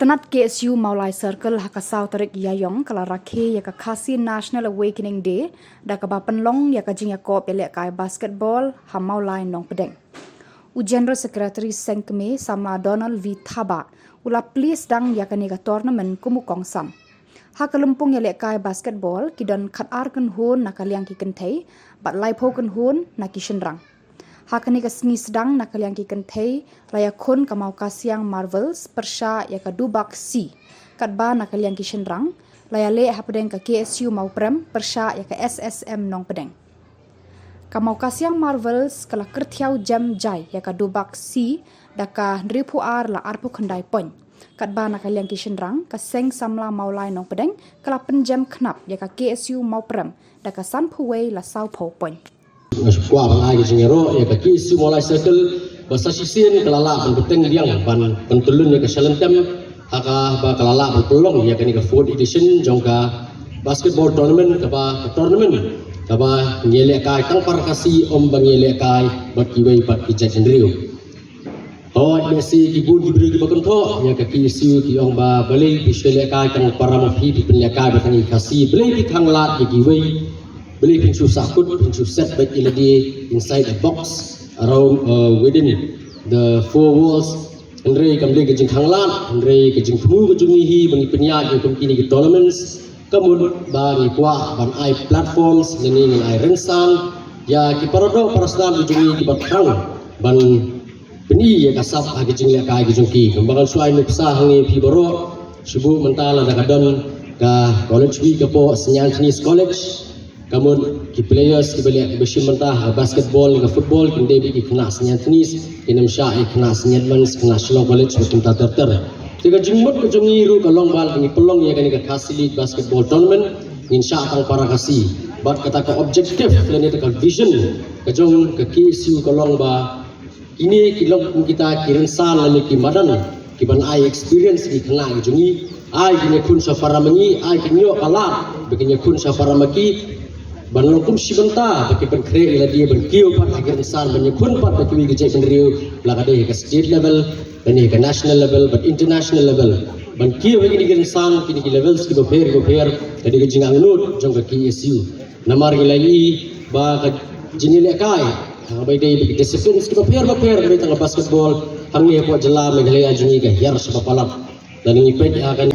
Katanat KSU Maulai Circle hakasau tarik yayong kala rakhe yaka khasi National Awakening Day da kaba penlong yaka jing yakop elek kai basketball ha Maulai nong pedeng. General Secretary Sengkme sama Donald V Thaba ula please dang yaka nega tournament kumukong sam. Ha kalumpung elek kai basketball kidan khat ar kan hun nakaliang ki kenthei bat lai pho kan hun nakishenrang. Hakani ka sengi sedang nakaliang ki kenthei laya khun kamau kasiang Marvels persha ya ka dubak si katba nakaliang ki shenrang laya le hapedeng ka KSU mau prem persha ya ka SSM nong pedeng kamau kasiang Marvels kala kerthiau jam jai ya ka dubak si daka ripu ar la arpu khandai pon katba nakaliang ki shenrang ka seng samla maulai nong pedeng kala penjam knap ya ka KSU mau prem daka san phuwei la sau pho pon Kuah bangai ke jengero ya kaki si mulai circle bahasa sisien kelala penting diang ban pentulun ya ke selentem haka ba kelala pelong ya kini ke fourth edition jongka basketball tournament kapa tournament kapa ngelek kai tang parkasi om bangelek kai bakiwei pat kijat jendrio oh mesi ibu diberi bakan tho ya kaki si ki ong ba balai biselek kai tang paramafi pinlek kai batangi kasi balai pikang lat giwei beli pincu sakut, pincu set baik iladi inside the box around within the four walls. Andre kamde kejing hanglan, andre kejing temu kejungihi bangi penyak yang kini ke tournaments. Kemudian bagi kuah ban ai platforms nini ai rensan ya ki parodo parasdan kejungi ki batang ban peni ya kasap kejing le kai kejungki. Kembangan suai nupsa hangi pi boro subuh mentala dakadon ka college week po senyan tenis college. Kamu ki players ki balik bersih mentah basketball ke football kinde bi kena senyan tenis kinam sya kena senyan mans kena Shillong College betul ter. Tiga jingmut ke jongiru ke longbal ni pelong ya kani ke kasih basketball tournament insya Allah para kasih. Bat kata ke objektif dan itu ke vision ke jong ke KSU ke longba ini kilong kita kirim sal lalu ki madan ki ban ai experience ki kena ke jongi ai kini kun safara mengi ai kini kalat begini kun safara maki Banlongkum sibenta bagi penkre ila dia berkiu pat agar insan menyekun pat bagi gejek pendiriu belakade ke state level dan ke national level but international level ban kiu bagi ni insan kini level ski goper jadi gejing angnut jong ke KSU namar gilai ba jinile kai bai dei bagi disiplin ski goper dari tengah basketball hangi po jela megalai ajungi ke hiar sebapalap dan ini pet akan